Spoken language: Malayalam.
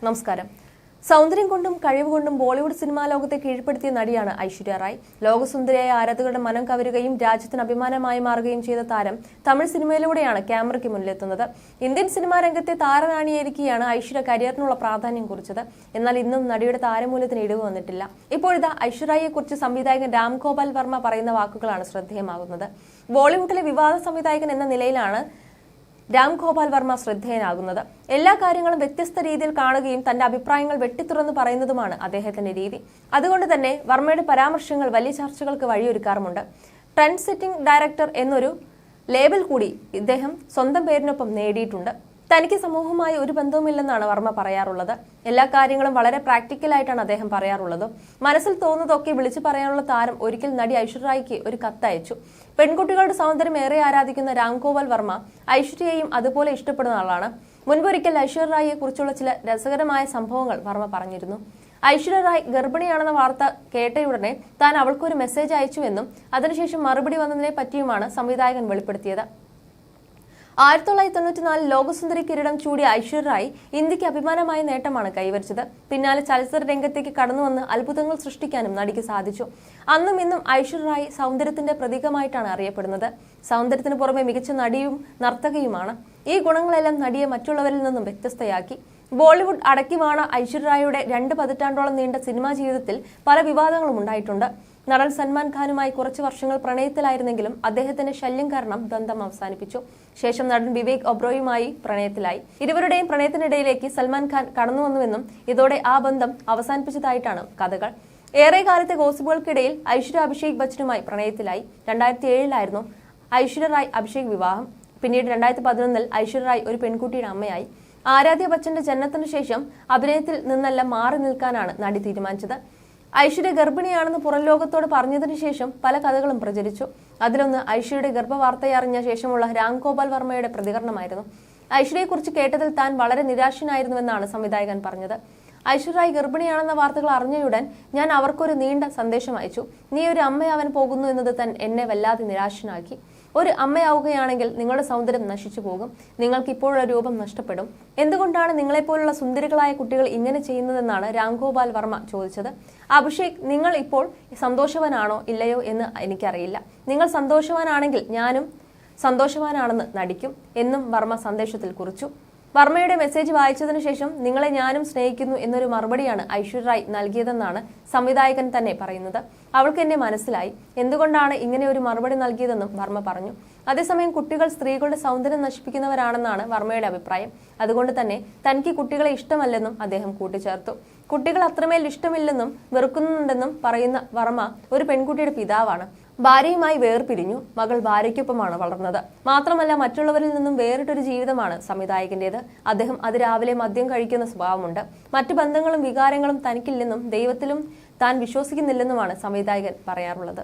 നമസ്കാരം. സൗന്ദര്യം കൊണ്ടും കഴിവുകൊണ്ടും ബോളിവുഡ് സിനിമാ ലോകത്തെ കീഴ്പ്പെടുത്തിയ നടിയാണ് ഐശ്വര്യ റായ്. ലോകസുന്ദരിയായ ആരാധകരുടെ മനം കവരുകയും രാജ്യത്തിന് അഭിമാനമായി മാറുകയും ചെയ്ത താരം തമിഴ് സിനിമയിലൂടെയാണ് ക്യാമറയ്ക്ക് മുന്നിലെത്തുന്നത്. ഇന്ത്യൻ സിനിമാ രംഗത്തെ താരറാണിയായിരിക്കെയാണ് ഐശ്വര്യ കരിയറിനുള്ള പ്രാധാന്യം കുറിച്ചത്. എന്നാൽ ഇന്നും നടിയുടെ താരമൂല്യത്തിന് ഇടിവ് വന്നിട്ടില്ല. ഇപ്പോഴിതാ ഐശ്വര്യയെ കുറിച്ച് സംവിധായകൻ രാം ഗോപാൽ വർമ്മ പറയുന്ന വാക്കുകളാണ് ശ്രദ്ധേയമാകുന്നത്. ബോളിവുഡിലെ വിവാദ സംവിധായകൻ എന്ന നിലയിലാണ് രാം ഗോപാൽ വർമ്മ ശ്രദ്ധേയനാകുന്നത്. എല്ലാ കാര്യങ്ങളും വ്യത്യസ്ത രീതിയിൽ കാണുകയും തന്റെ അഭിപ്രായങ്ങൾ വെട്ടിത്തുറന്ന് പറയുന്നതുമാണ് അദ്ദേഹത്തിന്റെ രീതി. അതുകൊണ്ട് തന്നെ വർമ്മയുടെ പരാമർശങ്ങൾ വലിയ ചർച്ചകൾക്ക് വഴിയൊരുക്കാറുമുണ്ട്. ട്രെൻഡ് സെറ്റിംഗ് ഡയറക്ടർ എന്നൊരു ലേബൽ കൂടി ഇദ്ദേഹം സ്വന്തം പേരിനൊപ്പം നേടിയിട്ടുണ്ട്. തനിക്ക് സമൂഹവുമായി ഒരു ബന്ധവുമില്ലെന്നാണ് വർമ്മ പറയാറുള്ളത്. എല്ലാ കാര്യങ്ങളും വളരെ പ്രാക്ടിക്കലായിട്ടാണ് അദ്ദേഹം പറയാറുള്ളത്. മനസ്സിൽ തോന്നുന്നതൊക്കെ വിളിച്ചു പറയാനുള്ള താരം ഒരിക്കൽ നടി ഐശ്വര്യ റായ്ക്ക് ഒരു കത്തയച്ചു. പെൺകുട്ടികളുടെ സൗന്ദര്യം ഏറെ ആരാധിക്കുന്ന രാം ഗോപാൽ വർമ്മ ഐശ്വര്യയെയും അതുപോലെ ഇഷ്ടപ്പെടുന്ന ആളാണ്. മുൻപൊരിക്കൽ ഐശ്വര്യ റായിയെ കുറിച്ചുള്ള ചില രസകരമായ സംഭവങ്ങൾ വർമ്മ പറഞ്ഞിരുന്നു. ഐശ്വര്യ റായ് ഗർഭിണിയാണെന്ന വാർത്ത കേട്ടയുടനെ താൻ അവൾക്കൊരു മെസ്സേജ് അയച്ചുവെന്നും അതിനുശേഷം മറുപടി വന്നതിനെ പറ്റിയുമാണ് സംവിധായകൻ വെളിപ്പെടുത്തിയത്. 1994 ലോകസുന്ദരി കിരീടം ചൂടിയ ഐശ്വര്യ റായ് ഇന്ത്യക്ക് അഭിമാനമായ നേട്ടമാണ് കൈവരിച്ചത്. പിന്നാലെ ചലച്ചിത്ര രംഗത്തേക്ക് കടന്നുവന്ന് അത്ഭുതങ്ങൾ സൃഷ്ടിക്കാനും നടിക്ക് സാധിച്ചു. അന്നും ഇന്നും ഐശ്വര്യ റായ് സൗന്ദര്യത്തിന്റെ പ്രതീകമായിട്ടാണ് അറിയപ്പെടുന്നത്. സൗന്ദര്യത്തിന് പുറമെ മികച്ച നടിയും നർത്തകിയുമാണ്. ഈ ഗുണങ്ങളെല്ലാം നടിയെ മറ്റുള്ളവരിൽ നിന്നും വ്യത്യസ്തയാക്കി. ബോളിവുഡ് അടക്കിവാണ ഐശ്വര്യ റായിയുടെ 2 പതിറ്റാണ്ടോളം നീണ്ട സിനിമാ ജീവിതത്തിൽ പല വിവാദങ്ങളും ഉണ്ടായിട്ടുണ്ട്. നടൻ സൽമാൻ ഖാനുമായി കുറച്ചു വർഷങ്ങൾ പ്രണയത്തിലായിരുന്നെങ്കിലും അദ്ദേഹത്തിന്റെ ശല്യം കാരണം ബന്ധം അവസാനിപ്പിച്ചു. ശേഷം നടൻ വിവേക് ഒബ്രോയുമായി പ്രണയത്തിലായി. ഇരുവരുടെയും പ്രണയത്തിനിടയിലേക്ക് സൽമാൻ ഖാൻ കടന്നുവന്നുവെന്നും ഇതോടെ ആ ബന്ധം അവസാനിപ്പിച്ചതായിട്ടാണ് കഥകൾ. ഏറെ കാലത്തെ ഗോസിപ്പുകൾക്കിടയിൽ ഐശ്വര്യ അഭിഷേക് ബച്ചനുമായി പ്രണയത്തിലായി. 2007 ഐശ്വര്യ റായ് അഭിഷേക് വിവാഹം. പിന്നീട് 2011 ഐശ്വര്യ റായ് ഒരു പെൺകുട്ടിയുടെ അമ്മയായി. ആരാധ്യ ബച്ചന്റെ ജനനത്തിനു ശേഷം അഭിനയത്തിൽ നിന്നെല്ലാം മാറി നിൽക്കാനാണ് നടി തീരുമാനിച്ചത്. ഐശ്വര്യ ഗർഭിണിയാണെന്ന് പുറം ലോകത്തോട് പറഞ്ഞതിനു ശേഷം പല കഥകളും പ്രചരിച്ചു. അതിലൊന്ന് ഐശ്വര്യയുടെ ഗർഭവാർത്തയറിഞ്ഞ ശേഷമുള്ള രാം ഗോപാൽ വർമ്മയുടെ പ്രതികരണമായിരുന്നു. ഐശ്വര്യയെക്കുറിച്ച് കേട്ടതിൽ താൻ വളരെ നിരാശനായിരുന്നുവെന്നാണ് സംവിധായകൻ പറഞ്ഞത്. ഐശ്വര്യ റായ് ഗർഭിണിയാണെന്ന വാർത്തകൾ അറിഞ്ഞയുടൻ ഞാൻ അവർക്കൊരു നീണ്ട സന്ദേശം അയച്ചു. നീ ഒരു അമ്മയാവാൻ പോകുന്നു എന്നത് എന്നെ വല്ലാതെ നിരാശനാക്കി. ഒരു അമ്മയാവുകയാണെങ്കിൽ നിങ്ങളുടെ സൗന്ദര്യം നശിച്ചു പോകും. നിങ്ങൾക്ക് ഇപ്പോഴുള്ള രൂപം നഷ്ടപ്പെടും. എന്തുകൊണ്ടാണ് നിങ്ങളെപ്പോലുള്ള സുന്ദരികളായ കുട്ടികൾ ഇങ്ങനെ ചെയ്യുന്നതെന്നാണ് രാം ഗോപാൽ വർമ്മ ചോദിച്ചത്. അഭിഷേക്, നിങ്ങൾ ഇപ്പോൾ സന്തോഷവാനാണോ ഇല്ലയോ എന്ന് എനിക്കറിയില്ല. നിങ്ങൾ സന്തോഷവാനാണെങ്കിൽ ഞാനും സന്തോഷവാനാണെന്ന് നടിക്കും എന്നും വർമ്മ സന്ദേശത്തിൽ കുറിച്ചു. വർമ്മയുടെ മെസ്സേജ് വായിച്ചതിനു ശേഷം നിങ്ങളെ ഞാനും സ്നേഹിക്കുന്നു എന്നൊരു മറുപടിയാണ് ഐശ്വര്യ റായ് നൽകിയതെന്നാണ് സംവിധായകൻ തന്നെ പറയുന്നത്. അവൾക്ക് എന്നെ മനസ്സിലായി. എന്തുകൊണ്ടാണ് ഇങ്ങനെ ഒരു മറുപടി നൽകിയതെന്നും വർമ്മ പറഞ്ഞു. അതേസമയം കുട്ടികൾ സ്ത്രീകളുടെ സൗന്ദര്യം നശിപ്പിക്കുന്നവരാണെന്നാണ് വർമ്മയുടെ അഭിപ്രായം. അതുകൊണ്ട് തന്നെ തനിക്ക് കുട്ടികളെ ഇഷ്ടമല്ലെന്നും അദ്ദേഹം കൂട്ടിച്ചേർത്തു. കുട്ടികൾ അത്രമേൽ ഇഷ്ടമില്ലെന്നും വെറുക്കുന്നുണ്ടെന്നും പറയുന്ന വർമ്മ ഒരു പെൺകുട്ടിയുടെ പിതാവാണ്. ഭാര്യയുമായി വേർപിരിഞ്ഞു. മകൾ ഭാര്യയ്ക്കൊപ്പമാണ് വളർന്നത്. മാത്രമല്ല മറ്റുള്ളവരിൽ നിന്നും വേറിട്ടൊരു ജീവിതമാണ് സംവിധായകന്റേത്. അദ്ദേഹം അതിരാവിലെ മദ്യം കഴിക്കുന്ന സ്വഭാവമുണ്ട്. മറ്റു ബന്ധങ്ങളും വികാരങ്ങളും തനിക്കില്ലെന്നും ദൈവത്തിലും താൻ വിശ്വസിക്കുന്നില്ലെന്നുമാണ് സംവിധായകൻ പറയാറുള്ളത്.